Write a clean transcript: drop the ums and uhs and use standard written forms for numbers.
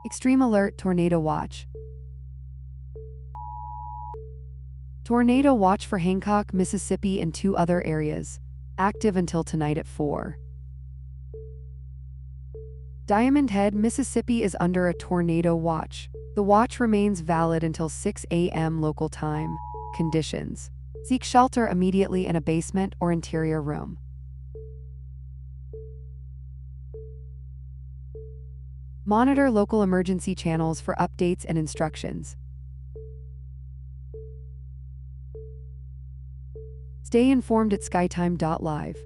Extreme Alert Tornado Watch. Tornado watch for Hancock, Mississippi and 2 other areas. Active until tonight at 4. Diamondhead, Mississippi is under a tornado watch. The watch remains valid until 6 a.m. local time. Conditions: seek shelter immediately in a basement or interior room. Monitor local emergency channels for updates and instructions. Stay informed at skytime.live.